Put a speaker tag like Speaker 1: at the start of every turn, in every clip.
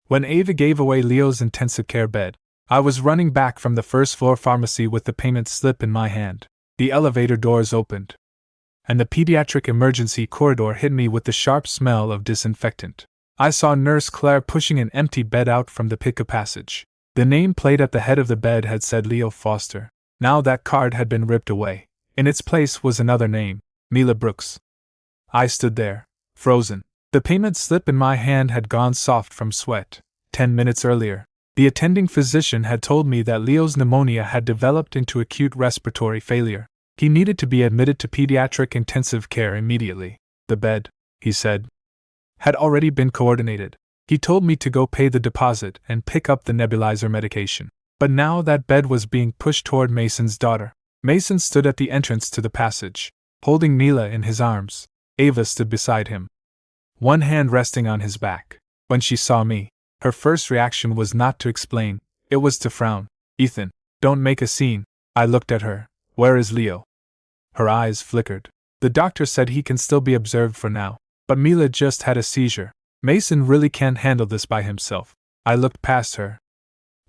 Speaker 1: When Ava gave away Leo's intensive care bed, I was running back from the first floor pharmacy with the payment slip in my hand. The elevator doors opened, and the pediatric emergency corridor hit me with the sharp smell of disinfectant. I saw Nurse Claire pushing an empty bed out from the pick-up passage. The name plate at the head of the bed had said Leo Foster. Now that card had been ripped away. In its place was another name, Mila Brooks. I stood there, frozen. The payment slip in my hand had gone soft from sweat. 10 minutes earlier, the attending physician had told me that Leo's pneumonia had developed into acute respiratory failure. He needed to be admitted to pediatric intensive care immediately. The bed, he said, had already been coordinated. He told me to go pay the deposit and pick up the nebulizer medication. But now that bed was being pushed toward Mason's daughter. Mason stood at the entrance to the passage, holding Mila in his arms. Ava stood beside him, one hand resting on his back. When she saw me, her first reaction was not to explain, it was to frown. Ethan, don't make a scene. I looked at her. Where is Leo? Her eyes flickered. The doctor said he can still be observed for now, but Mila just had a seizure. Mason really can't handle this by himself. I looked past her.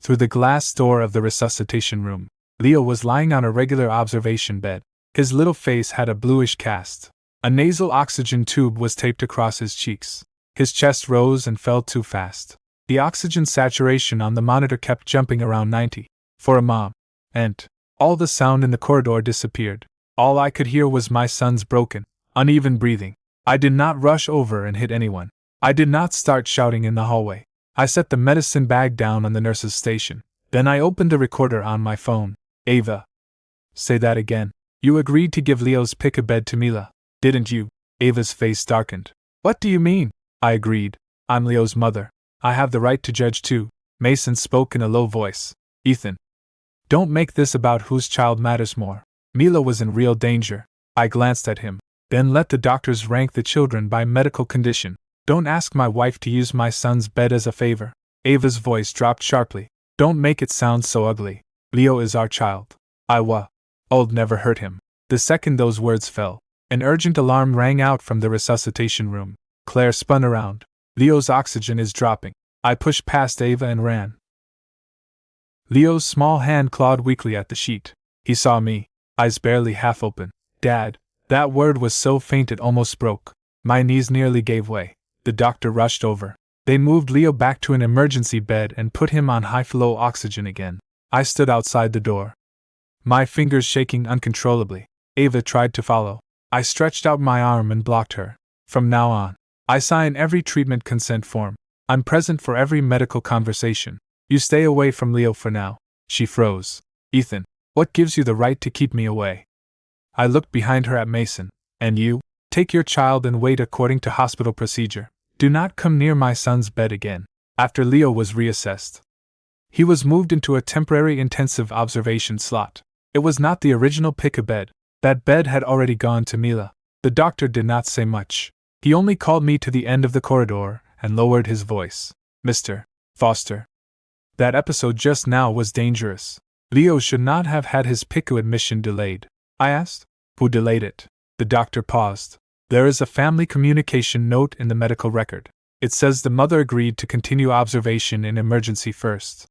Speaker 1: Through the glass door of the resuscitation room, Leo was lying on a regular observation bed. His little face had a bluish cast. A nasal oxygen tube was taped across his cheeks. His chest rose and fell too fast. The oxygen saturation on the monitor kept jumping around 90. For a mom. And all the sound in the corridor disappeared. All I could hear was my son's broken, uneven breathing. I did not rush over and hit anyone. I did not start shouting in the hallway. I set the medicine bag down on the nurse's station. Then I opened the recorder on my phone. Ava. Say that again. You agreed to give Leo's pick-a-bed to Mila, didn't you? Ava's face darkened. What do you mean? I agreed. I'm Leo's mother. I have the right to judge too. Mason spoke in a low voice. Ethan. Don't make this about whose child matters more. Mila was in real danger. I glanced at him. Then let the doctors rank the children by medical condition. Don't ask my wife to use my son's bed as a favor. Ava's voice dropped sharply. Don't make it sound so ugly. Leo is our child. Old never hurt him. The second those words fell, an urgent alarm rang out from the resuscitation room. Claire spun around. Leo's oxygen is dropping. I pushed past Ava and ran. Leo's small hand clawed weakly at the sheet. He saw me, eyes barely half open. Dad. That word was so faint it almost broke. My knees nearly gave way. The doctor rushed over. They moved Leo back to an emergency bed and put him on high-flow oxygen again. I stood outside the door, my fingers shaking uncontrollably. Ava tried to follow. I stretched out my arm and blocked her. From now on, I sign every treatment consent form. I'm present for every medical conversation. You stay away from Leo for now. She froze. Ethan, what gives you the right to keep me away? I looked behind her at Mason. And you? Take your child and wait according to hospital procedure. Do not come near my son's bed again. After Leo was reassessed, he was moved into a temporary intensive observation slot. It was not the original pick-a-bed. That bed had already gone to Mila. The doctor did not say much. He only called me to the end of the corridor and lowered his voice. Mr. Foster. That episode just now was dangerous. Leo should not have had his PICU admission delayed. I asked. Who delayed it? The doctor paused. There is a family communication note in the medical record. It says the mother agreed to continue observation in emergency first,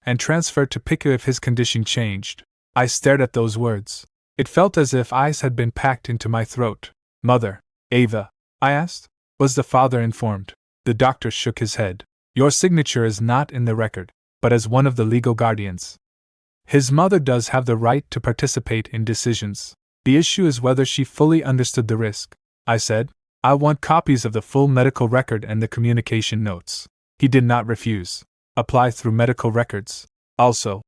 Speaker 1: and transfer to PICU if his condition changed. I stared at those words. It felt as if ice had been packed into my throat. Mother, Ava, I asked. Was the father informed? The doctor shook his head. Your signature is not in the record, but as one of the legal guardians. His mother does have the right to participate in decisions. The issue is whether she fully understood the risk. I said, I want copies of the full medical record and the communication notes. He did not refuse. Apply through medical records. Also,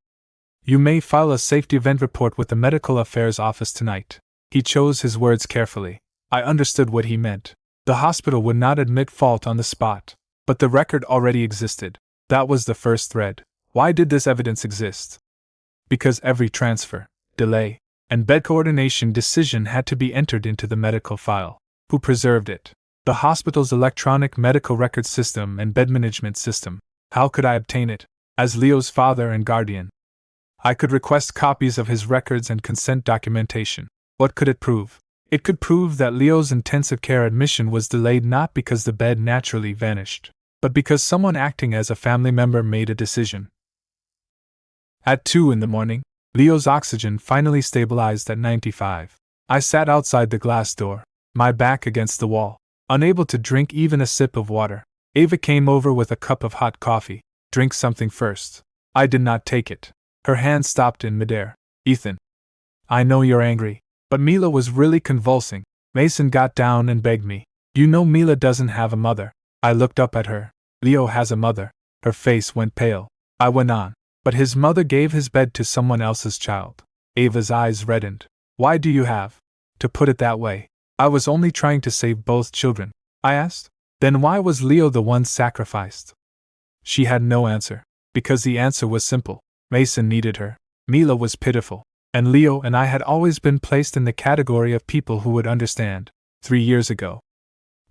Speaker 1: you may file a safety event report with the medical affairs office tonight. He chose his words carefully. I understood what he meant. The hospital would not admit fault on the spot. But the record already existed. That was the first thread. Why did this evidence exist? Because every transfer, delay, and bed coordination decision had to be entered into the medical file. Who preserved it? The hospital's electronic medical record system and bed management system. How could I obtain it? As Leo's father and guardian, I could request copies of his records and consent documentation. What could it prove? It could prove that Leo's intensive care admission was delayed not because the bed naturally vanished, but because someone acting as a family member made a decision. At 2 in the morning, Leo's oxygen finally stabilized at 95. I sat outside the glass door, my back against the wall, unable to drink even a sip of water. Ava came over with a cup of hot coffee. Drink something first. I did not take it. Her hand stopped in midair. Ethan. I know you're angry, but Mila was really convulsing. Mason got down and begged me. You know Mila doesn't have a mother. I looked up at her. Leo has a mother. Her face went pale. I went on. But his mother gave his bed to someone else's child. Ava's eyes reddened. Why do you have to put it that way? I was only trying to save both children, I asked. Then why was Leo the one sacrificed? She had no answer, because the answer was simple. Mason needed her. Mila was pitiful. And Leo and I had always been placed in the category of people who would understand. 3 years ago,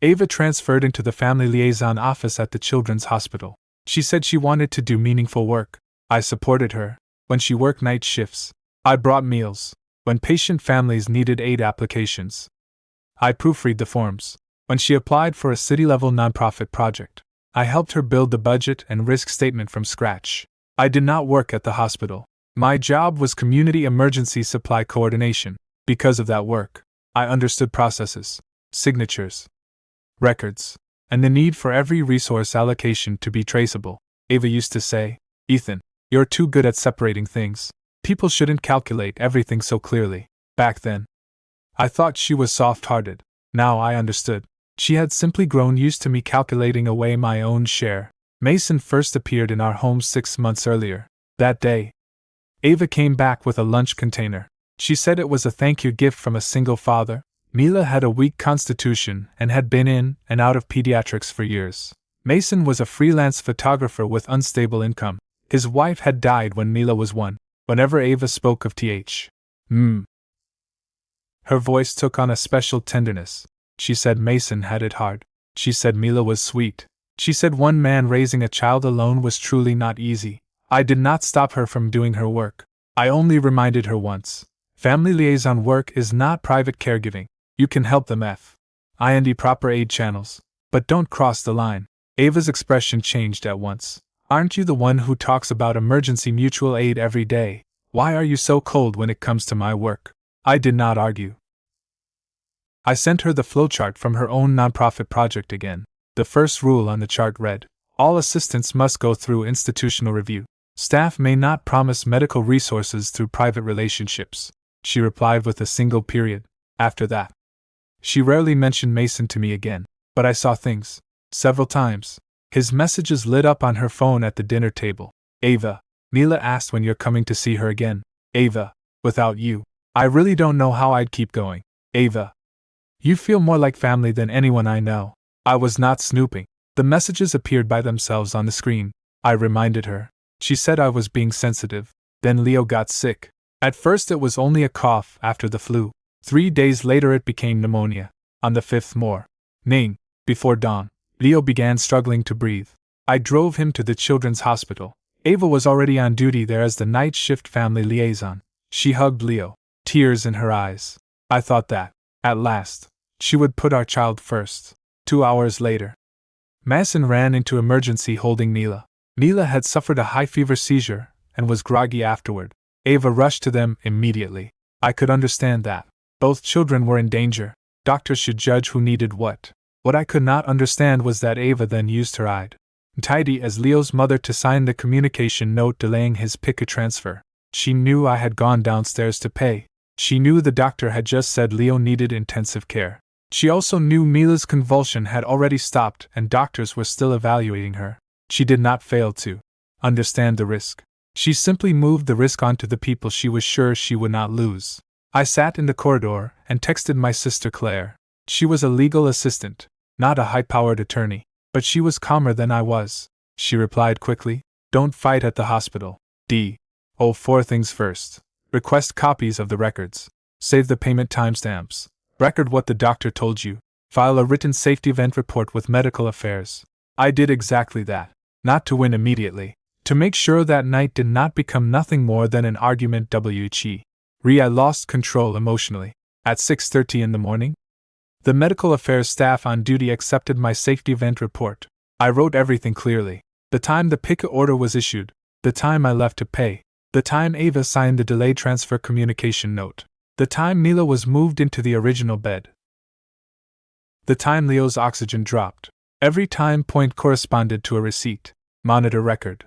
Speaker 1: Ava transferred into the family liaison office at the children's hospital. She said she wanted to do meaningful work. I supported her. When she worked night shifts, I brought meals. When patient families needed aid applications, I proofread the forms. When she applied for a city-level nonprofit project, I helped her build the budget and risk statement from scratch. I did not work at the hospital. My job was community emergency supply coordination. Because of that work, I understood processes, signatures, records, and the need for every resource allocation to be traceable. Ava used to say, Ethan, you're too good at separating things. People shouldn't calculate everything so clearly. Back then, I thought she was soft-hearted. Now I understood. She had simply grown used to me calculating away my own share. Mason first appeared in our home 6 months earlier. That day, Ava came back with a lunch container. She said it was a thank you gift from a single father. Mila had a weak constitution and had been in and out of pediatrics for years. Mason was a freelance photographer with unstable income. His wife had died when Mila was 1. Whenever Ava spoke of her voice took on a special tenderness. She said Mason had it hard. She said Mila was sweet. She said one man raising a child alone was truly not easy. I did not stop her from doing her work. I only reminded her once. Family liaison work is not private caregiving. You can help them find proper aid channels, but don't cross the line. Ava's expression changed at once. Aren't you the one who talks about emergency mutual aid every day? Why are you so cold when it comes to my work? I did not argue. I sent her the flowchart from her own nonprofit project again. The first rule on the chart read, all assistants must go through institutional review. Staff may not promise medical resources through private relationships. She replied with a single period. After that, she rarely mentioned Mason to me again, but I saw things. Several times, his messages lit up on her phone at the dinner table. Ava, Mila asked when you're coming to see her again. Ava, without you, I really don't know how I'd keep going. Ava, you feel more like family than anyone I know. I was not snooping. The messages appeared by themselves on the screen. I reminded her. She said I was being sensitive. Then Leo got sick. At first it was only a cough after the flu. 3 days later it became pneumonia. On the 5th morning, before dawn, Leo began struggling to breathe. I drove him to the children's hospital. Ava was already on duty there as the night shift family liaison. She hugged Leo, tears in her eyes. I thought that, at last, she would put our child first. 2 hours later, Mason ran into emergency holding Mila. Mila had suffered a high fever seizure and was groggy afterward. Ava rushed to them immediately. I could understand that. Both children were in danger. Doctors should judge who needed what. What I could not understand was that Ava then used her identity as Leo's mother to sign the communication note delaying his PICA transfer. She knew I had gone downstairs to pay. She knew the doctor had just said Leo needed intensive care. She also knew Mila's convulsion had already stopped and doctors were still evaluating her. She did not fail to understand the risk. She simply moved the risk onto the people she was sure she would not lose. I sat in the corridor and texted my sister Claire. She was a legal assistant, not a high-powered attorney, but she was calmer than I was. She replied quickly, "Don't fight at the hospital. 4 things first. Request copies of the records. Save the payment timestamps. Record what the doctor told you. File a written safety event report with medical affairs." I did exactly that. Not to win immediately. To make sure that night did not become nothing more than an argument. I lost control emotionally. At 6:30 in the morning, the medical affairs staff on duty accepted my safety event report. I wrote everything clearly. The time the picket order was issued, the time I left to pay, the time Ava signed the delayed transfer communication note, the time Mila was moved into the original bed, the time Leo's oxygen dropped. Every time point corresponded to a receipt, monitor record,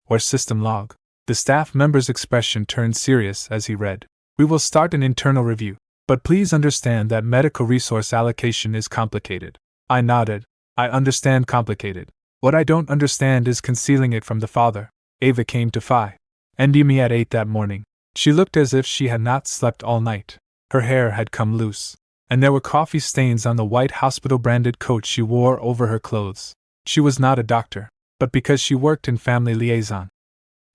Speaker 1: or system log. The staff member's expression turned serious as he read. We will start an internal review, but please understand that medical resource allocation is complicated. I nodded. I understand complicated. What I don't understand is concealing it from the father. Ava came to and me at 8 that morning. She looked as if she had not slept all night. Her hair had come loose, and there were coffee stains on the white hospital-branded coat she wore over her clothes. She was not a doctor, but because she worked in family liaison,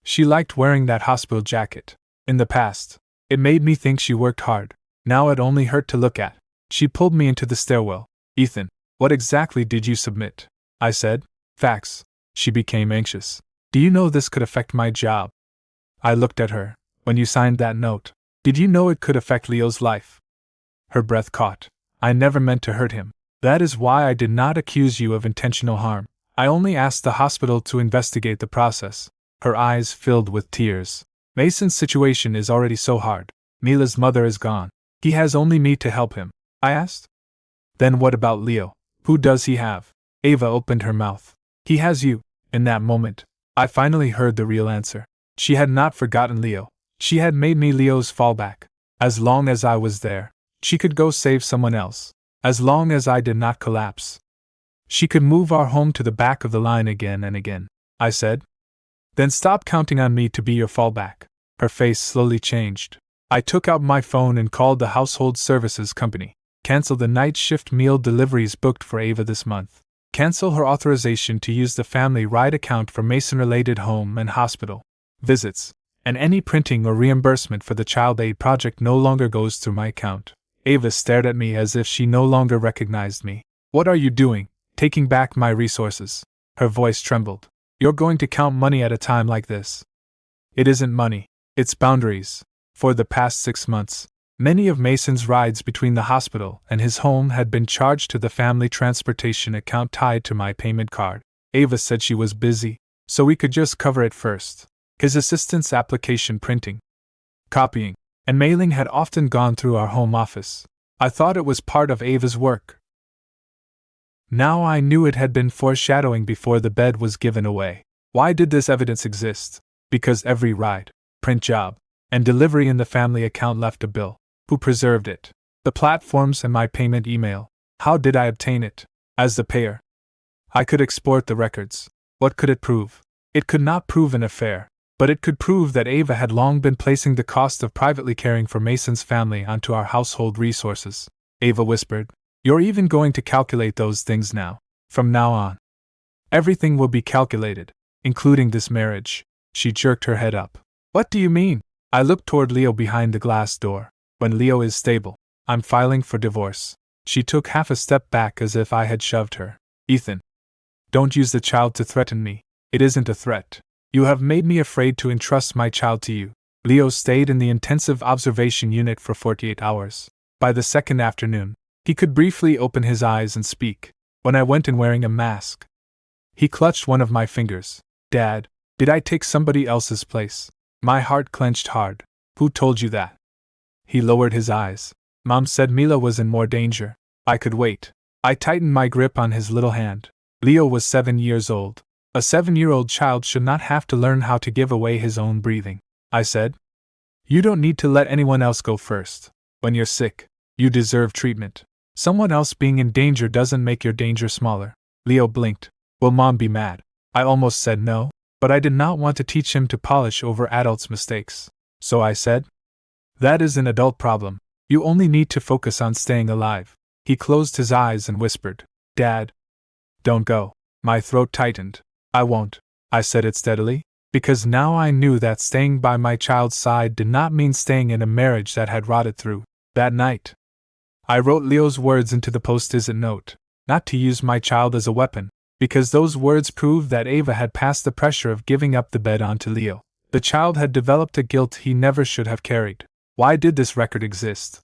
Speaker 1: she liked wearing that hospital jacket. In the past, it made me think she worked hard. Now it only hurt to look at. She pulled me into the stairwell. Ethan, what exactly did you submit? I said. Facts. She became anxious. Do you know this could affect my job? I looked at her. When you signed that note, did you know it could affect Leo's life? Her breath caught. I never meant to hurt him. That is why I did not accuse you of intentional harm. I only asked the hospital to investigate the process. Her eyes filled with tears. Mason's situation is already so hard. Mila's mother is gone. He has only me to help him. I asked. Then what about Leo? Who does he have? Ava opened her mouth. He has you. In that moment, I finally heard the real answer. She had not forgotten Leo. She had made me Leo's fallback. As long as I was there, she could go save someone else. As long as I did not collapse, she could move our home to the back of the line again and again. I said. Then stop counting on me to be your fallback. Her face slowly changed. I took out my phone and called the household services company. Cancel the night shift meal deliveries booked for Ava this month. Cancel her authorization to use the family ride account for Mason-related home and hospital visits. And any printing or reimbursement for the child aid project no longer goes through my account. Ava stared at me as if she no longer recognized me. What are you doing? Taking back my resources. Her voice trembled. You're going to count money at a time like this. It isn't money. It's boundaries. For the past 6 months, many of Mason's rides between the hospital and his home had been charged to the family transportation account tied to my payment card. Ava said she was busy, so we could just cover it first. His assistant's application printing, copying, and mailing had often gone through our home office. I thought it was part of Ava's work. Now I knew it had been foreshadowing before the bed was given away. Why did this evidence exist? Because every ride, print job, and delivery in the family account left a bill. Who preserved it? The platforms and my payment email. How did I obtain it? As the payer, I could export the records. What could it prove? It could not prove an affair, but it could prove that Ava had long been placing the cost of privately caring for Mason's family onto our household resources. Ava whispered, "You're even going to calculate those things now. From now on, everything will be calculated, including this marriage." She jerked her head up. "What do you mean?" I looked toward Leo behind the glass door. "When Leo is stable, I'm filing for divorce." She took half a step back as if I had shoved her. "Ethan, don't use the child to threaten me. It isn't a threat. You have made me afraid to entrust my child to you." Leo stayed in the intensive observation unit for 48 hours. By the second afternoon, he could briefly open his eyes and speak. When I went in wearing a mask, he clutched one of my fingers. "Dad, did I take somebody else's place?" My heart clenched hard. "Who told you that?" He lowered his eyes. "Mom said Mila was in more danger." I could wait. I tightened my grip on his little hand. Leo was 7 years old. A 7-year-old child should not have to learn how to give away his own breathing. I said, "You don't need to let anyone else go first. When you're sick, you deserve treatment. Someone else being in danger doesn't make your danger smaller." Leo blinked. "Will Mom be mad?" I almost said no, but I did not want to teach him to polish over adults' mistakes. So I said, "That is an adult problem. You only need to focus on staying alive." He closed his eyes and whispered, "Dad, don't go." My throat tightened. "I won't," I said it steadily, because now I knew that staying by my child's side did not mean staying in a marriage that had rotted through. That night, I wrote Leo's words into the post-it note, not to use my child as a weapon, because those words proved that Ava had passed the pressure of giving up the bed onto Leo. The child had developed a guilt he never should have carried. Why did this record exist?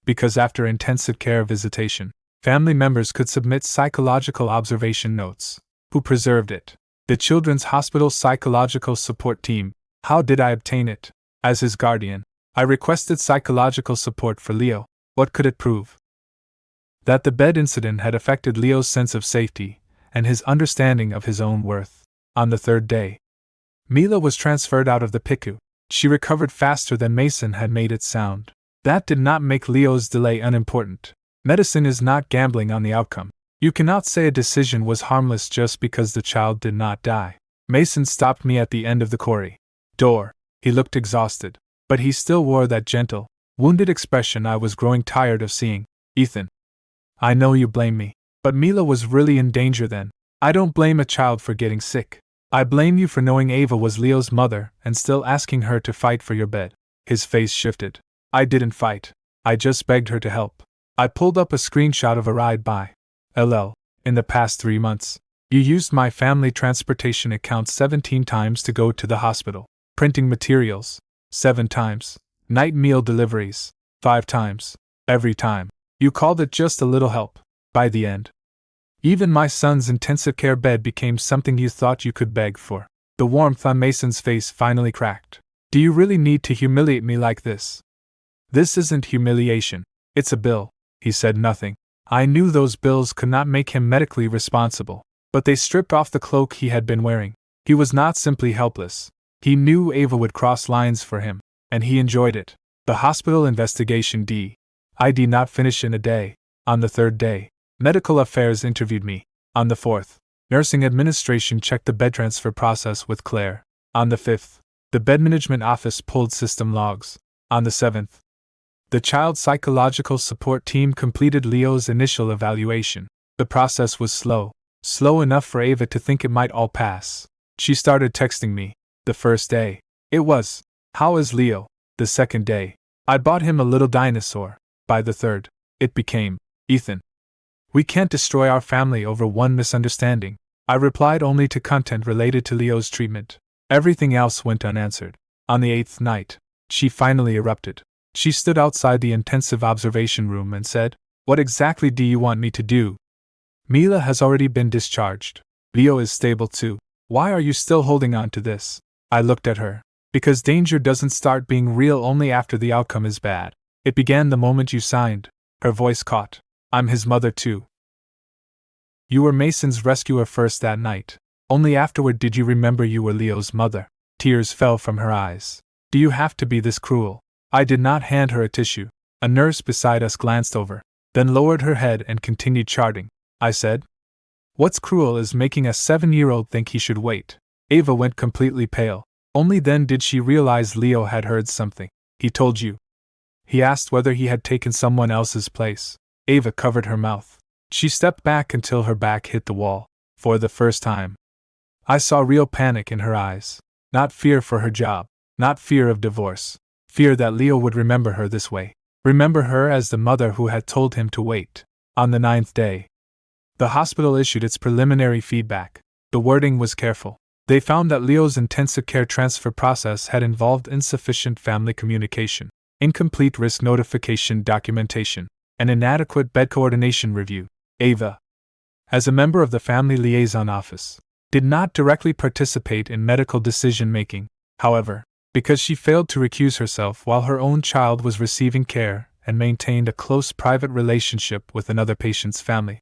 Speaker 1: Because after intensive care visitation, family members could submit psychological observation notes. Who preserved it? The Children's Hospital Psychological Support Team. How did I obtain it? As his guardian, I requested psychological support for Leo. What could it prove? That the bed incident had affected Leo's sense of safety and his understanding of his own worth. On the third day, Mila was transferred out of the PICU. She recovered faster than Mason had made it sound. That did not make Leo's delay unimportant. Medicine is not gambling on the outcome. You cannot say a decision was harmless just because the child did not die. Mason stopped me at the end of the corridor. He looked exhausted, but he still wore that gentle, wounded expression I was growing tired of seeing. Ethan, I know you blame me, but Mila was really in danger then. I don't blame a child for getting sick. I blame you for knowing Ava was Leo's mother and still asking her to fight for your bed. His face shifted. I didn't fight. I just begged her to help. I pulled up a screenshot of a ride by LL. In the past 3 months, you used my family transportation account 17 times to go to the hospital. Printing materials, 7 times. Night meal deliveries, 5 times. Every time, you called it just a little help. By the end, even my son's intensive care bed became something you thought you could beg for. The warmth on Mason's face finally cracked. Do you really need to humiliate me like this? This isn't humiliation. It's a bill. He said nothing. I knew those bills could not make him medically responsible, but they stripped off the cloak he had been wearing. He was not simply helpless. He knew Ava would cross lines for him, and he enjoyed it. The hospital investigation did not finish in a day. On the third day, Medical Affairs interviewed me. On the fourth, Nursing Administration checked the bed transfer process with Claire. On the fifth, the bed management office pulled system logs. On the seventh, the Child Psychological Support Team completed Leo's initial evaluation. The process was slow enough for Ava to think it might all pass. She started texting me. The first day, it was, "How is Leo?" The second day, I bought him a little dinosaur. By the third, it became, "Ethan, we can't destroy our family over one misunderstanding." I replied only to content related to Leo's treatment. Everything else went unanswered. On the 8th night, she finally erupted. She stood outside the intensive observation room and said, "What exactly do you want me to do?" "Mila has already been discharged. Leo is stable too. Why are you still holding on to this?" I looked at her. "Because danger doesn't start being real only after the outcome is bad. It began the moment you signed." Her voice caught. "I'm his mother too. You were Mason's rescuer first that night. Only afterward did you remember you were Leo's mother." Tears fell from her eyes. "Do you have to be this cruel?" I did not hand her a tissue. A nurse beside us glanced over, then lowered her head and continued charting. I said, "What's cruel is making a 7-year-old think he should wait." Ava went completely pale. Only then did she realize Leo had heard something. "He told you?" He asked whether he had taken someone else's place. Ava covered her mouth. She stepped back until her back hit the wall. For the first time, I saw real panic in her eyes. Not fear for her job, not fear of divorce. Fear that Leo would remember her this way. Remember her as the mother who had told him to wait. On the 9th day, the hospital issued its preliminary feedback. The wording was careful. They found that Leo's intensive care transfer process had involved insufficient family communication, incomplete risk notification documentation, and inadequate bed coordination review. Ava, as a member of the Family Liaison Office, did not directly participate in medical decision-making. However, because she failed to recuse herself while her own child was receiving care and maintained a close private relationship with another patient's family,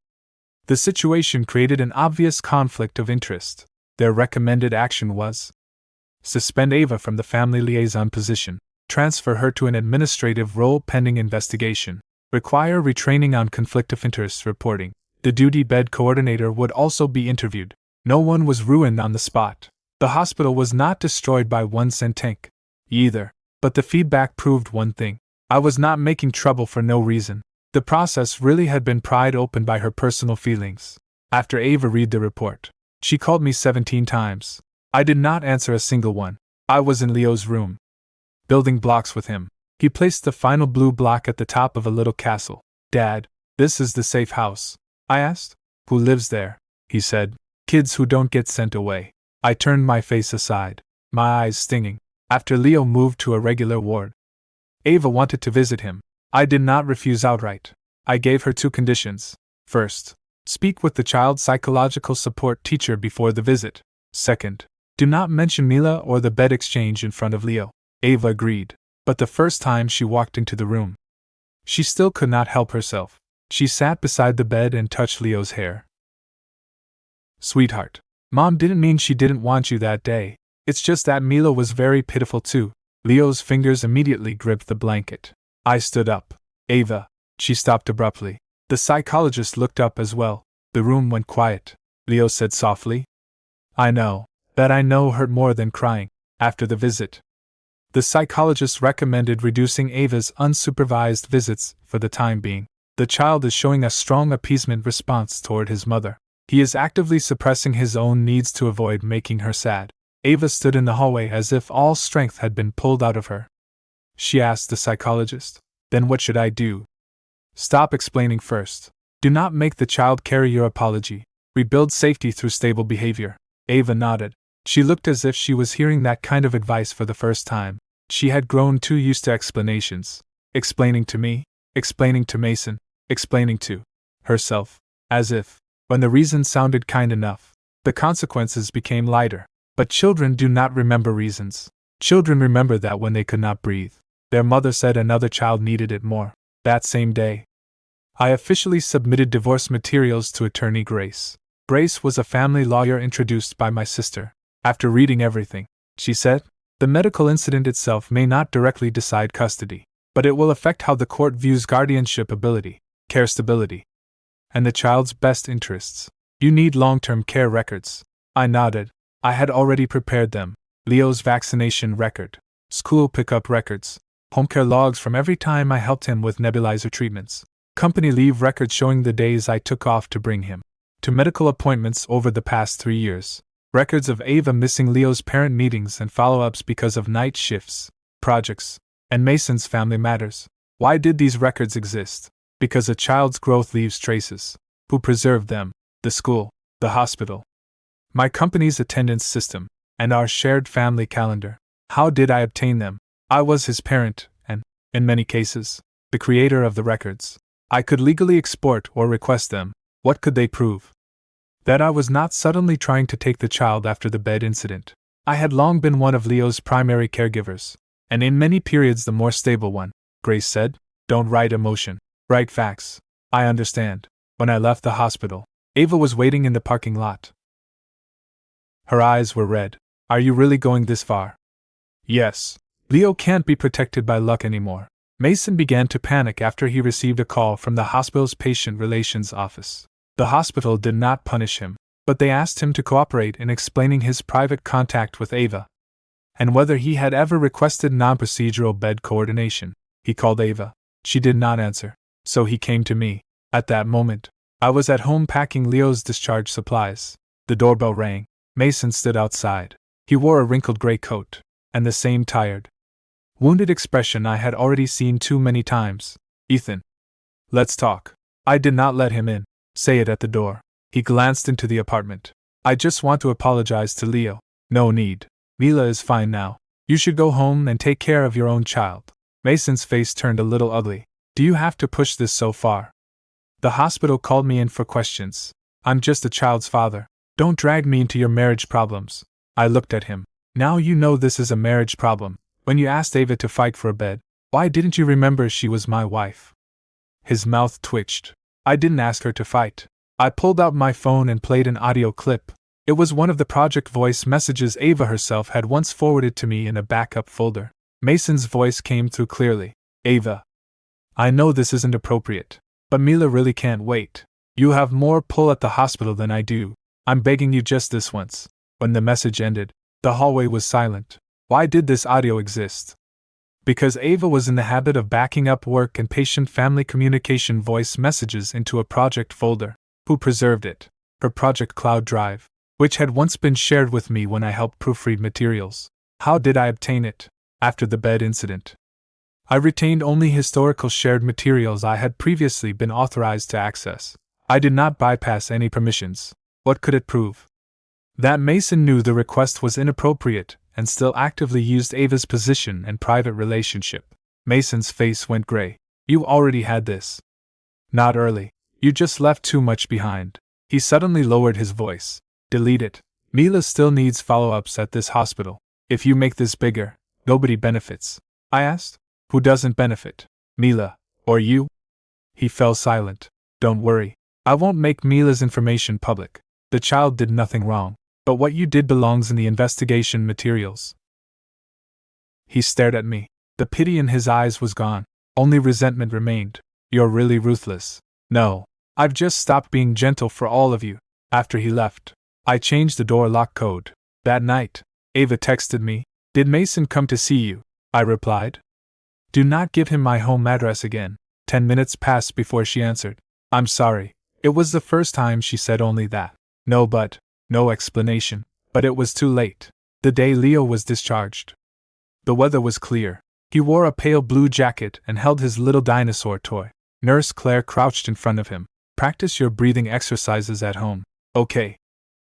Speaker 1: the situation created an obvious conflict of interest. Their recommended action was: suspend Ava from the family liaison position, transfer her to an administrative role pending investigation, require retraining on conflict of interest reporting. The duty bed coordinator would also be interviewed. No one was ruined on the spot. The hospital was not destroyed by one sentence either, but the feedback proved one thing. I was not making trouble for no reason. The process really had been pried open by her personal feelings. After Ava read the report, she called me 17 times. I did not answer a single one. I was in Leo's room, building blocks with him. He placed the final blue block at the top of a little castle. "Dad, this is the safe house?" I asked. "Who lives there?" he said. "Kids who don't get sent away." I turned my face aside, my eyes stinging. After Leo moved to a regular ward, Ava wanted to visit him. I did not refuse outright. I gave her 2 conditions. First, Speak with the child's psychological support teacher before the visit. Second, do not mention Mila or the bed exchange in front of Leo. Ava agreed, but the first time she walked into the room, she still could not help herself. She sat beside the bed and touched Leo's hair. Sweetheart, Mom didn't mean she didn't want you that day. It's just that Mila was very pitiful too. Leo's fingers immediately gripped the blanket. I stood up. Ava. She stopped abruptly. The psychologist looked up as well. The room went quiet. Leo said softly, I know. That I know hurt more than crying. After the visit, the psychologist recommended reducing Ava's unsupervised visits for the time being. The child is showing a strong appeasement response toward his mother. He is actively suppressing his own needs to avoid making her sad. Ava stood in the hallway as if all strength had been pulled out of her. She asked the psychologist, Then what should I do? Stop explaining first. Do not make the child carry your apology. Rebuild safety through stable behavior. Ava nodded. She looked as if she was hearing that kind of advice for the first time. She had grown too used to explanations. Explaining to me, explaining to Mason, explaining to herself. As if, when the reason sounded kind enough, the consequences became lighter. But children do not remember reasons. Children remember that when they could not breathe, their mother said another child needed it more. That same day, I officially submitted divorce materials to Attorney Grace. Grace was a family lawyer introduced by my sister. After reading everything, she said, the medical incident itself may not directly decide custody, but it will affect how the court views guardianship ability, care stability, and the child's best interests. You need long-term care records. I nodded. I had already prepared them. Leo's vaccination record, school pickup records, home care logs from every time I helped him with nebulizer treatments, company leave records showing the days I took off to bring him to medical appointments over the past 3 years. Records of Ava missing Leo's parent meetings and follow-ups because of night shifts, projects, and Mason's family matters. Why did these records exist? Because a child's growth leaves traces. Who preserved them? The school, the hospital, my company's attendance system, and our shared family calendar. How did I obtain them? I was his parent, and, in many cases, the creator of the records. I could legally export or request them. What could they prove? That I was not suddenly trying to take the child after the bed incident. I had long been one of Leo's primary caregivers, and in many periods the more stable one. Grace said, Don't write emotion. Write facts. I understand. When I left the hospital, Ava was waiting in the parking lot. Her eyes were red. Are you really going this far? Yes. Leo can't be protected by luck anymore. Mason began to panic after he received a call from the hospital's patient relations office. The hospital did not punish him, but they asked him to cooperate in explaining his private contact with Ava, and whether he had ever requested non-procedural bed coordination. He called Ava. She did not answer, so he came to me. At that moment, I was at home packing Leo's discharge supplies. The doorbell rang. Mason stood outside. He wore a wrinkled gray coat, and the same tired, wounded expression I had already seen too many times. Ethan. Let's talk. I did not let him in. Say it at the door. He glanced into the apartment. I just want to apologize to Leo. No need. Mila is fine now. You should go home and take care of your own child. Mason's face turned a little ugly. Do you have to push this so far? The hospital called me in for questions. I'm just a child's father. Don't drag me into your marriage problems. I looked at him. Now you know this is a marriage problem. When you asked Ava to fight for a bed, why didn't you remember she was my wife? His mouth twitched. I didn't ask her to fight. I pulled out my phone and played an audio clip. It was one of the project voice messages Ava herself had once forwarded to me in a backup folder. Mason's voice came through clearly. Ava. I know this isn't appropriate, but Mila really can't wait. You have more pull at the hospital than I do. I'm begging you just this once. When the message ended, the hallway was silent. Why did this audio exist? Because Ava was in the habit of backing up work and patient family communication voice messages into a project folder. Who preserved it? Her project cloud drive, which had once been shared with me when I helped proofread materials. How did I obtain it? After the bed incident, I retained only historical shared materials I had previously been authorized to access. I did not bypass any permissions. What could it prove? That Mason knew the request was inappropriate and still actively used Ava's position and private relationship. Mason's face went gray. You already had this. Not early. You just left too much behind. He suddenly lowered his voice. Delete it. Mila still needs follow-ups at this hospital. If you make this bigger, nobody benefits. I asked. Who doesn't benefit? Mila. Or you? He fell silent. Don't worry. I won't make Mila's information public. The child did nothing wrong. But what you did belongs in the investigation materials. He stared at me. The pity in his eyes was gone. Only resentment remained. You're really ruthless. No. I've just stopped being gentle for all of you. After he left, I changed the door lock code. That night, Ava texted me. Did Mason come to see you? I replied. Do not give him my home address again. 10 minutes passed before she answered. I'm sorry. It was the first time she said only that. No explanation. But it was too late. The day Leo was discharged. The weather was clear. He wore a pale blue jacket and held his little dinosaur toy. Nurse Claire crouched in front of him. Practice your breathing exercises at home. Okay.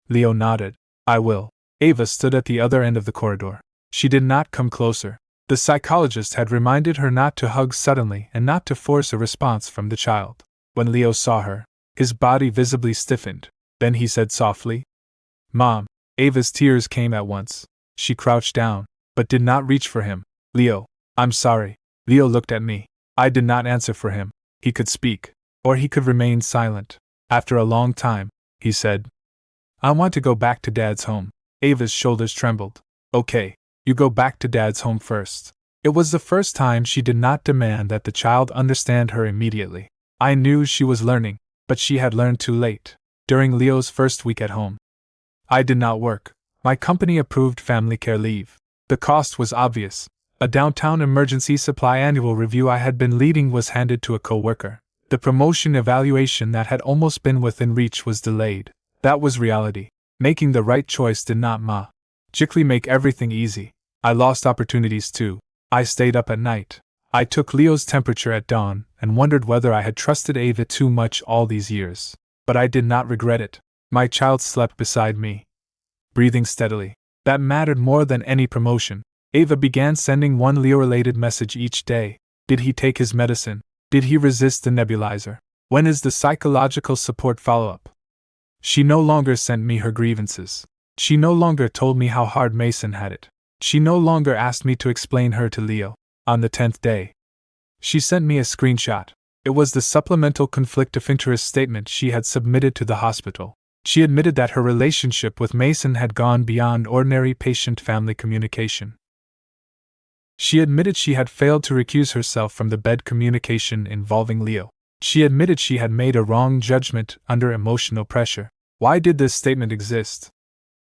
Speaker 1: Leo nodded. I will. Ava stood at the other end of the corridor. She did not come closer. The psychologist had reminded her not to hug suddenly and not to force a response from the child. When Leo saw her, his body visibly stiffened. Then he said softly, Mom. Ava's tears came at once. She crouched down, but did not reach for him. Leo, I'm sorry. Leo looked at me. I did not answer for him. He could speak, or he could remain silent. After a long time, he said, I want to go back to Dad's home. Ava's shoulders trembled. Okay, you go back to Dad's home first. It was the first time she did not demand that the child understand her immediately. I knew she was learning, but she had learned too late. During Leo's first week at home, I did not work. My company approved family care leave. The cost was obvious. A downtown emergency supply annual review I had been leading was handed to a co-worker. The promotion evaluation that had almost been within reach was delayed. That was reality. Making the right choice did not magically make everything easy. I lost opportunities too. I stayed up at night. I took Leo's temperature at dawn and wondered whether I had trusted Ava too much all these years. But I did not regret it. My child slept beside me, breathing steadily. That mattered more than any promotion. Ava began sending one Leo-related message each day. Did he take his medicine? Did he resist the nebulizer? When is the psychological support follow-up? She no longer sent me her grievances. She no longer told me how hard Mason had it. She no longer asked me to explain her to Leo. On the 10th day, she sent me a screenshot. It was the supplemental conflict of interest statement she had submitted to the hospital. She admitted that her relationship with Mason had gone beyond ordinary patient-family communication. She admitted she had failed to recuse herself from the bed communication involving Leo. She admitted she had made a wrong judgment under emotional pressure. Why did this statement exist?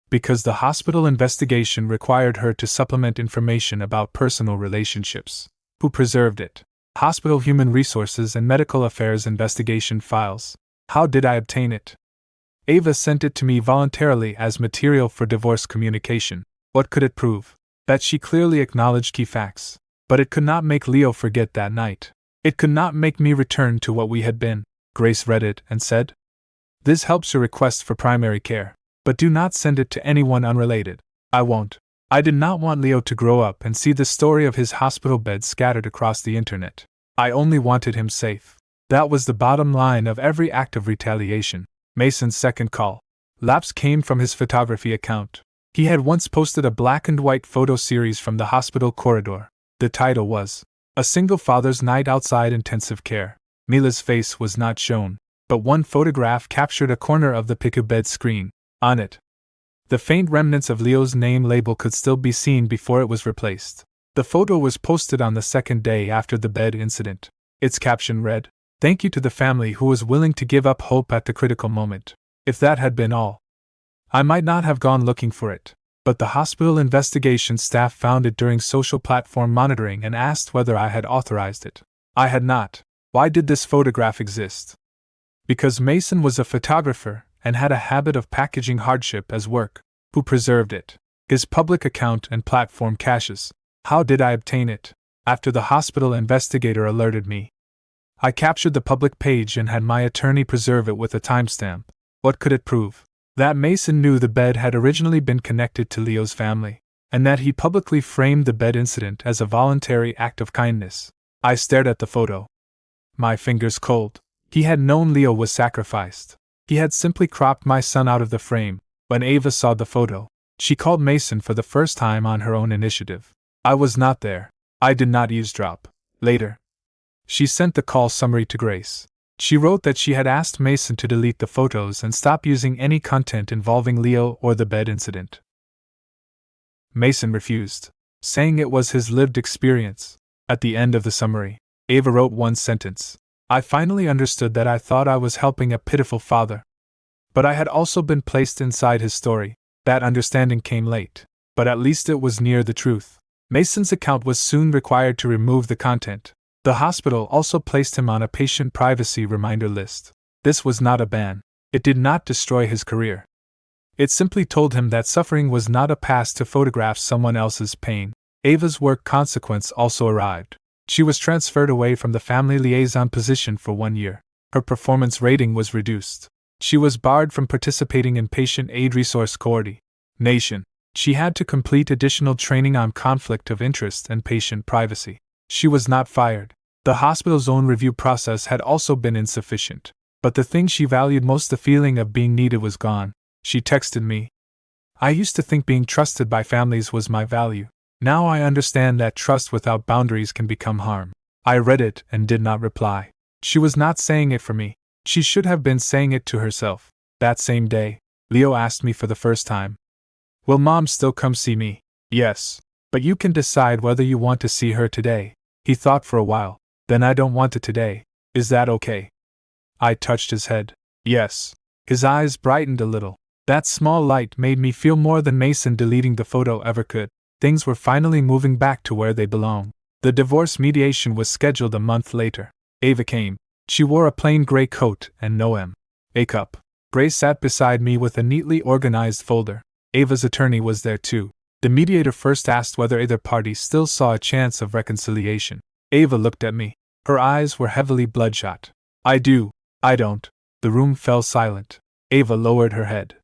Speaker 1: Because the hospital investigation required her to supplement information about personal relationships. Who preserved it? Hospital Human Resources and Medical Affairs investigation files. How did I obtain it? Ava sent it to me voluntarily as material for divorce communication. What could it prove? That she clearly acknowledged key facts. But it could not make Leo forget that night. It could not make me return to what we had been. Grace read it and said, This helps your request for primary care, but do not send it to anyone unrelated. I won't. I did not want Leo to grow up and see the story of his hospital bed scattered across the internet. I only wanted him safe. That was the bottom line of every act of retaliation. Mason's second call lapse came from his photography account. He had once posted a black and white photo series from the hospital corridor. The title was, A Single Father's Night Outside Intensive Care. Mila's face was not shown, but one photograph captured a corner of the PICU bed screen. On it, the faint remnants of Leo's name label could still be seen before it was replaced. The photo was posted on the second day after the bed incident. Its caption read, Thank you to the family who was willing to give up hope at the critical moment. If that had been all, I might not have gone looking for it. But the hospital investigation staff found it during social platform monitoring and asked whether I had authorized it. I had not. Why did this photograph exist? Because Mason was a photographer and had a habit of packaging hardship as work. Who preserved it? His public account and platform caches. How did I obtain it? After the hospital investigator alerted me, I captured the public page and had my attorney preserve it with a timestamp. What could it prove? That Mason knew the bed had originally been connected to Leo's family, and that he publicly framed the bed incident as a voluntary act of kindness. I stared at the photo, my fingers cold. He had known Leo was sacrificed. He had simply cropped my son out of the frame. When Ava saw the photo, she called Mason for the first time on her own initiative. I was not there. I did not eavesdrop. Later, she sent the call summary to Grace. She wrote that she had asked Mason to delete the photos and stop using any content involving Leo or the bed incident. Mason refused, saying it was his lived experience. At the end of the summary, Ava wrote one sentence. I finally understood that I thought I was helping a pitiful father. But I had also been placed inside his story. That understanding came late, but at least it was near the truth. Mason's account was soon required to remove the content. The hospital also placed him on a patient privacy reminder list. This was not a ban. It did not destroy his career. It simply told him that suffering was not a pass to photograph someone else's pain. Ava's work consequence also arrived. She was transferred away from the family liaison position for 1 year. Her performance rating was reduced. She was barred from participating in patient aid resource coordination. She had to complete additional training on conflict of interest and patient privacy. She was not fired. The hospital's own review process had also been insufficient. But the thing she valued most, the feeling of being needed, was gone. She texted me. I used to think being trusted by families was my value. Now I understand that trust without boundaries can become harm. I read it and did not reply. She was not saying it for me. She should have been saying it to herself. That same day, Leo asked me for the first time, "Will Mom still come see me?" "Yes. But you can decide whether you want to see her today." He thought for a while. "Then I don't want it today. Is that okay?" I touched his head. "Yes." His eyes brightened a little. That small light made me feel more than Mason deleting the photo ever could. Things were finally moving back to where they belong. The divorce mediation was scheduled a month later. Ava came. She wore a plain gray coat and no makeup. Grace sat beside me with a neatly organized folder. Ava's attorney was there too. The mediator first asked whether either party still saw a chance of reconciliation. Ava looked at me. Her eyes were heavily bloodshot. "I do. I don't." The room fell silent. Ava lowered her head.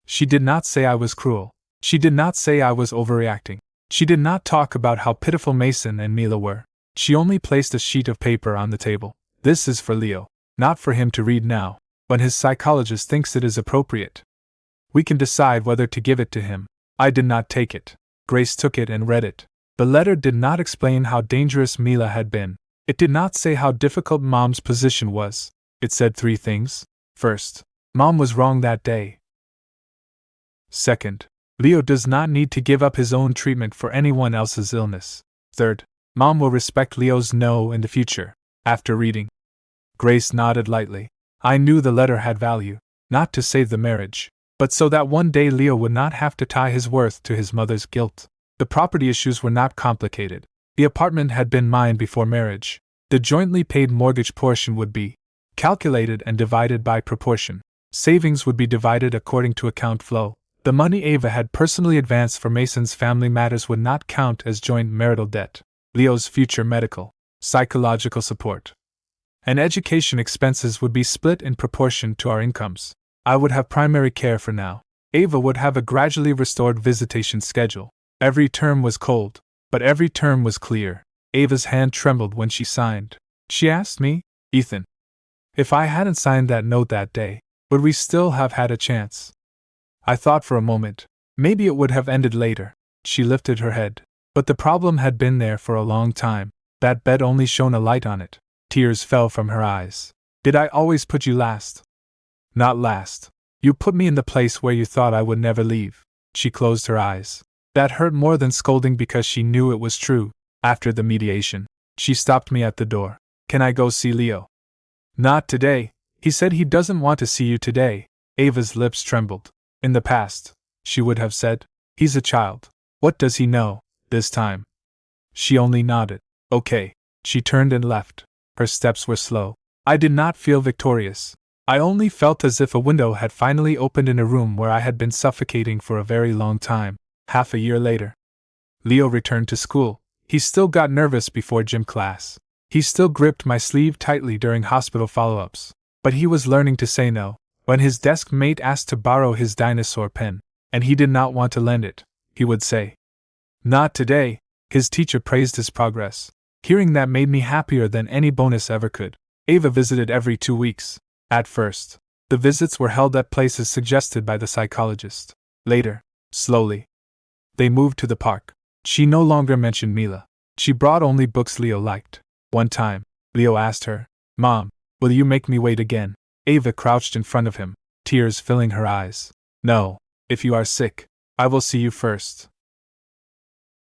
Speaker 1: She did not say I was cruel. She did not say I was overreacting. She did not talk about how pitiful Mason and Mila were. She only placed a sheet of paper on the table. "This is for Leo. Not for him to read now. When his psychologist thinks it is appropriate, we can decide whether to give it to him." I did not take it. Grace took it and read it. The letter did not explain how dangerous Mila had been. It did not say how difficult Mom's position was. It said 3 things. First, Mom was wrong that day. Second, Leo does not need to give up his own treatment for anyone else's illness. Third, Mom will respect Leo's no in the future. After reading, Grace nodded lightly. I knew the letter had value, not to save the marriage, but so that one day Leo would not have to tie his worth to his mother's guilt. The property issues were not complicated. The apartment had been mine before marriage. The jointly paid mortgage portion would be calculated and divided by proportion. Savings would be divided according to account flow. The money Ava had personally advanced for Mason's family matters would not count as joint marital debt. Leo's future medical, psychological support, and education expenses would be split in proportion to our incomes. I would have primary care for now. Ava would have a gradually restored visitation schedule. Every term was cold, but every term was clear. Ava's hand trembled when she signed. She asked me, "Ethan, if I hadn't signed that note that day, would we still have had a chance?" I thought for a moment. Maybe it would have ended later. She lifted her head. But the problem had been there for a long time. That bed only shone a light on it. Tears fell from her eyes. "Did I always put you last?" "Not last. You put me in the place where you thought I would never leave." She closed her eyes. That hurt more than scolding because she knew it was true. After the mediation, she stopped me at the door. "Can I go see Leo?" "Not today. He said he doesn't want to see you today." Ava's lips trembled. In the past, she would have said, "He's a child. What does he know?" This time, she only nodded. "Okay." She turned and left. Her steps were slow. I did not feel victorious. I only felt as if a window had finally opened in a room where I had been suffocating for a very long time. Half a year later, Leo returned to school. He still got nervous before gym class. He still gripped my sleeve tightly during hospital follow-ups. But he was learning to say no. When his desk mate asked to borrow his dinosaur pen, and he did not want to lend it, he would say, "Not today." His teacher praised his progress. Hearing that made me happier than any bonus ever could. Ava visited every 2 weeks. At first, the visits were held at places suggested by the psychologist. Later, slowly, they moved to the park. She no longer mentioned Mila. She brought only books Leo liked. One time, Leo asked her, "Mom, will you make me wait again?" Ava crouched in front of him, tears filling her eyes. "No, if you are sick, I will see you first."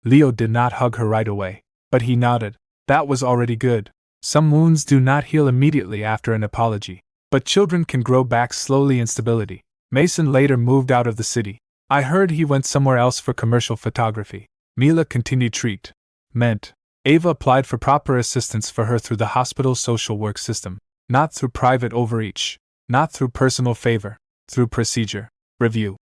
Speaker 1: Leo did not hug her right away, but he nodded. That was already good. Some wounds do not heal immediately after an apology, but children can grow back slowly in stability. Mason later moved out of the city. I heard he went somewhere else for commercial photography. Mila continued treatment. Ava applied for proper assistance for her through the hospital's social work system, not through private overreach, not through personal favor, through procedure, review,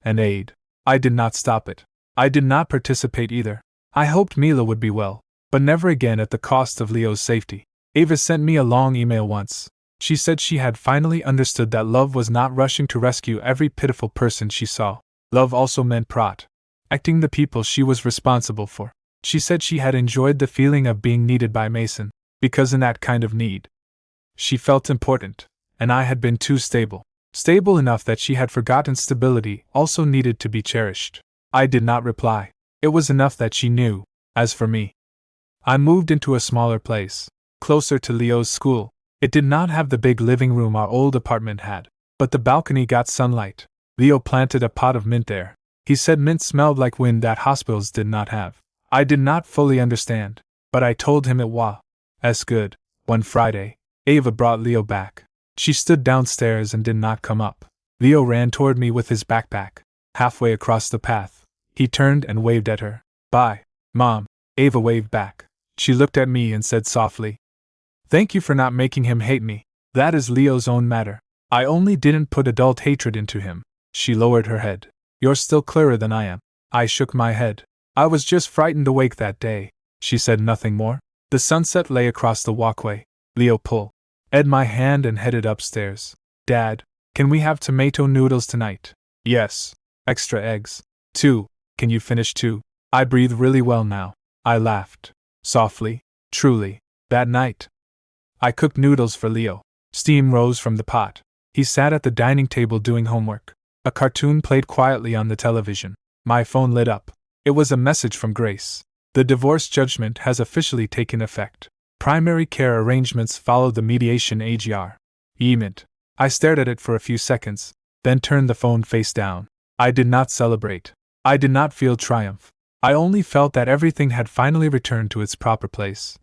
Speaker 1: and aid. I did not stop it. I did not participate either. I hoped Mila would be well, but never again at the cost of Leo's safety. Ava sent me a long email once. She said she had finally understood that love was not rushing to rescue every pitiful person she saw. Love also meant protecting the people she was responsible for. She said she had enjoyed the feeling of being needed by Mason, because in that kind of need, she felt important, and I had been too stable. Stable enough that she had forgotten stability also needed to be cherished. I did not reply. It was enough that she knew. As for me, I moved into a smaller place, closer to Leo's school. It did not have the big living room our old apartment had, but the balcony got sunlight. Leo planted a pot of mint there. He said mint smelled like wind that hospitals did not have. I did not fully understand, but I told him it was good. One Friday, Ava brought Leo back. She stood downstairs and did not come up. Leo ran toward me with his backpack. Halfway across the path, he turned and waved at her. "Bye, Mom." Ava waved back. She looked at me and said softly, "Thank you for not making him hate me. That is Leo's own matter. I only didn't put adult hatred into him." She lowered her head. "You're still clearer than I am." I shook my head. "I was just frightened awake that day." She said nothing more. The sunset lay across the walkway. Leo pulled my hand and headed upstairs. "Dad, can we have tomato noodles tonight?" "Yes. Extra eggs. 2. Can you finish 2? I breathe really well now." I laughed. Softly. Truly. That night, I cooked noodles for Leo. Steam rose from the pot. He sat at the dining table doing homework. A cartoon played quietly on the television. My phone lit up. It was a message from Grace. "The divorce judgment has officially taken effect. Primary care arrangements followed the mediation agreement." I stared at it for a few seconds, then turned the phone face down. I did not celebrate. I did not feel triumph. I only felt that everything had finally returned to its proper place.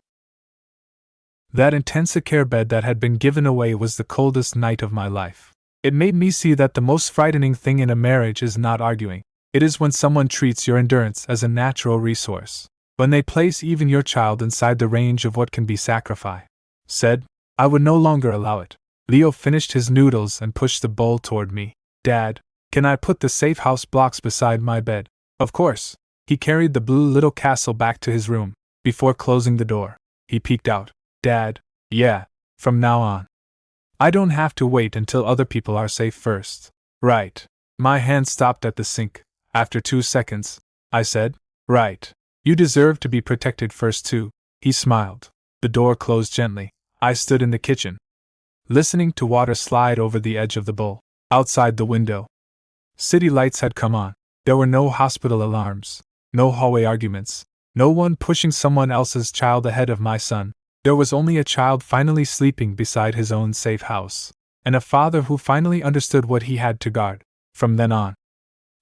Speaker 1: That intensive care bed that had been given away was the coldest night of my life. It made me see that the most frightening thing in a marriage is not arguing. It is when someone treats your endurance as a natural resource. When they place even your child inside the range of what can be sacrificed. Said, I would no longer allow it. Leo finished his noodles and pushed the bowl toward me. "Dad, can I put the safe house blocks beside my bed?" "Of course." He carried the blue little castle back to his room. Before closing the door, he peeked out. "Dad, yeah, from now on, I don't have to wait until other people are safe first." "Right." My hand stopped at the sink. After 2 seconds, I said, "Right. You deserve to be protected first too." He smiled. The door closed gently. I stood in the kitchen, listening to water slide over the edge of the bowl. Outside the window, city lights had come on. There were no hospital alarms, no hallway arguments, no one pushing someone else's child ahead of my son. There was only a child finally sleeping beside his own safe house, and a father who finally understood what he had to guard. From then on,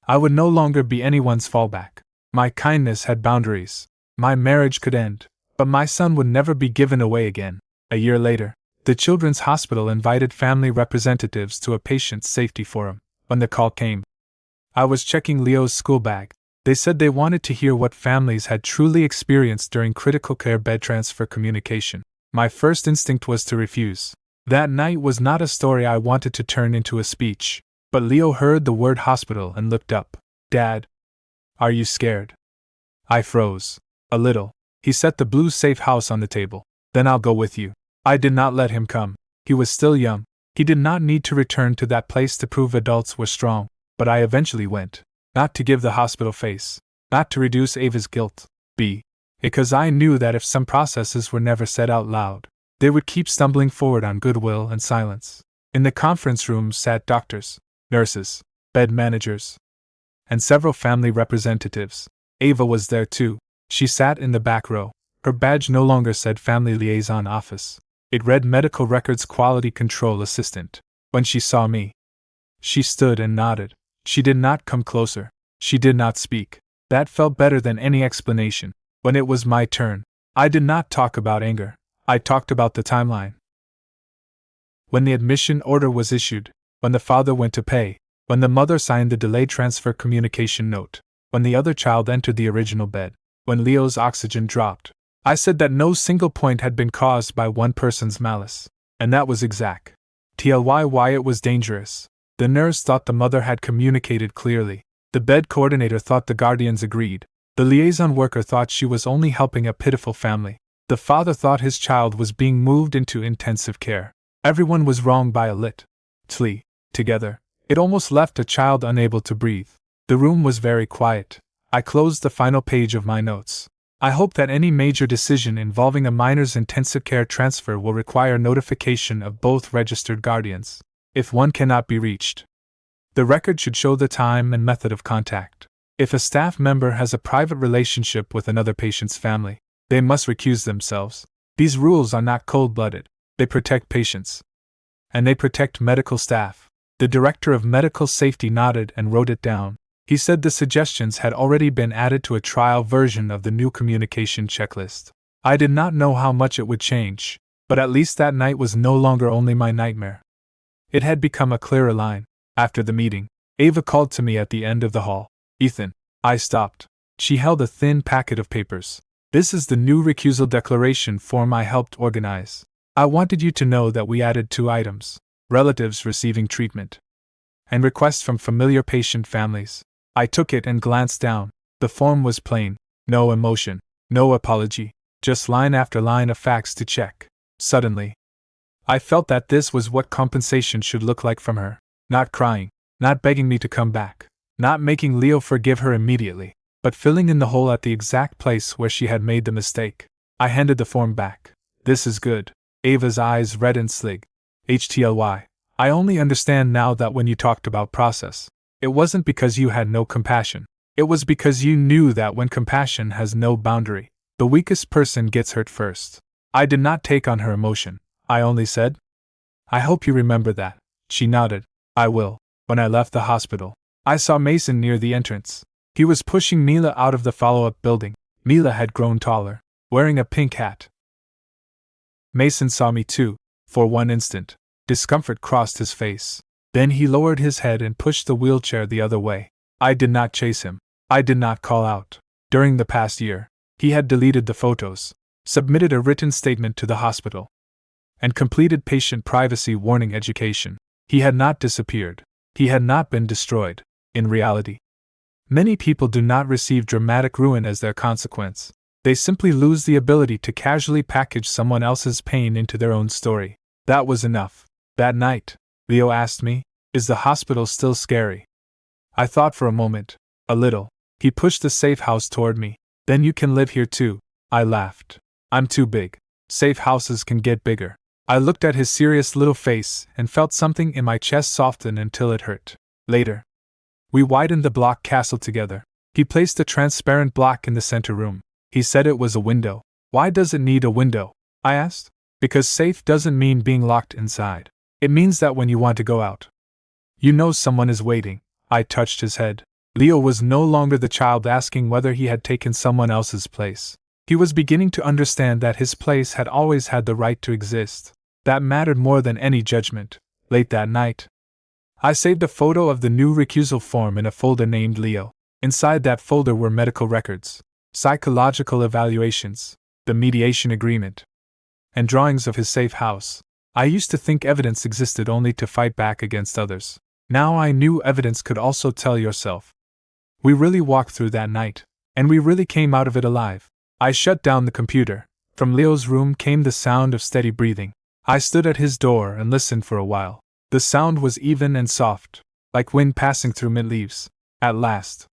Speaker 1: I would no longer be anyone's fallback. My kindness had boundaries. My marriage could end, but my son would never be given away again. A year later, the Children's Hospital invited family representatives to a patient's safety forum. When the call came, I was checking Leo's school bag. They said they wanted to hear what families had truly experienced during critical care bed transfer communication. My first instinct was to refuse. That night was not a story I wanted to turn into a speech. But Leo heard the word hospital and looked up. "Dad, are you scared?" I froze. "A little." He set the blue safe house on the table. "Then I'll go with you." I did not let him come. He was still young. He did not need to return to that place to prove adults were strong. But I eventually went. Not to give the hospital face. Not to reduce Ava's guilt. Because I knew that if some processes were never said out loud, They would keep stumbling forward on goodwill and silence. In the conference room sat doctors, nurses, bed managers, and several family representatives. Ava was there too. She sat in the back row. Her badge no longer said Family Liaison Office. It read Medical Records Quality Control Assistant. When she saw me, she stood and nodded. She did not come closer. She did not speak. That felt better than any explanation. When it was my turn, I did not talk about anger. I talked about the timeline. When the admission order was issued, when the father went to pay, when the mother signed the delayed transfer communication note, when the other child entered the original bed, when Leo's oxygen dropped, I said that no single point had been caused by one person's malice. And that was exact. Why it was dangerous. The nurse thought the mother had communicated clearly. The bed coordinator thought the guardians agreed. The liaison worker thought she was only helping a pitiful family. The father thought his child was being moved into intensive care. Everyone was wrong by a little. Together, it almost left a child unable to breathe. The room was very quiet. I closed the final page of my notes. I hope that any major decision involving a minor's intensive care transfer will require notification of both registered guardians. If one cannot be reached, the record should show the time and method of contact. If a staff member has a private relationship with another patient's family, they must recuse themselves. These rules are not cold-blooded. They protect patients. And they protect medical staff. The director of medical safety nodded and wrote it down. He said the suggestions had already been added to a trial version of the new communication checklist. I did not know how much it would change, but at least that night was no longer only my nightmare. It had become a clearer line. After the meeting, Ava called to me at the end of the hall. Ethan. I stopped. She held a thin packet of papers. This is the new recusal declaration form I helped organize. I wanted you to know that we added 2 items: relatives receiving treatment and requests from familiar patient families. I took it and glanced down. The form was plain. No emotion, no apology, just line after line of facts to check. Suddenly, I felt that this was what compensation should look like from her. Not crying, not begging me to come back, not making Leo forgive her immediately, but filling in the hole at the exact place where she had made the mistake. I handed the form back. This is good. Ava's eyes reddened slig. I only understand now that when you talked about process, it wasn't because you had no compassion. It was because you knew that when compassion has no boundary, the weakest person gets hurt first. I did not take on her emotion. I only said, I hope you remember that. She nodded. I will. When I left the hospital, I saw Mason near the entrance. He was pushing Mila out of the follow-up building. Mila had grown taller, wearing a pink hat. Mason saw me too. For one instant, discomfort crossed his face. Then he lowered his head and pushed the wheelchair the other way. I did not chase him. I did not call out. During the past year, he had deleted the photos, submitted a written statement to the hospital, and completed patient privacy warning education. He had not disappeared. He had not been destroyed. In reality, many people do not receive dramatic ruin as their consequence. They simply lose the ability to casually package someone else's pain into their own story. That was enough. That night, Leo asked me, is the hospital still scary? I thought for a moment. A little. He pushed the safe house toward me. Then you can live here too. I laughed. I'm too big. Safe houses can get bigger. I looked at his serious little face and felt something in my chest soften until it hurt. Later, we widened the block castle together. He placed a transparent block in the center room. He said it was a window. Why does it need a window? I asked. Because safe doesn't mean being locked inside. It means that when you want to go out, you know someone is waiting. I touched his head. Leo was no longer the child asking whether he had taken someone else's place. He was beginning to understand that his place had always had the right to exist. That mattered more than any judgment. Late that night, I saved a photo of the new recusal form in a folder named Leo. Inside that folder were medical records, psychological evaluations, the mediation agreement, and drawings of his safe house. I used to think evidence existed only to fight back against others. Now I knew evidence could also tell yourself. We really walked through that night, and we really came out of it alive. I shut down the computer. From Leo's room came the sound of steady breathing. I stood at his door and listened for a while. The sound was even and soft, like wind passing through mint leaves. At last,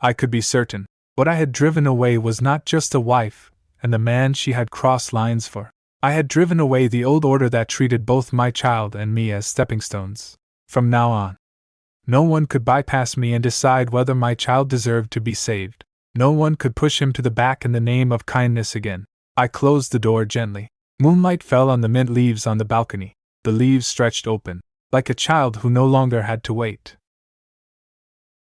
Speaker 1: I could be certain. What I had driven away was not just a wife and the man she had crossed lines for. I had driven away the old order that treated both my child and me as stepping stones. From now on, no one could bypass me and decide whether my child deserved to be saved. No one could push him to the back in the name of kindness again. I closed the door gently. Moonlight fell on the mint leaves on the balcony. The leaves stretched open, like a child who no longer had to wait.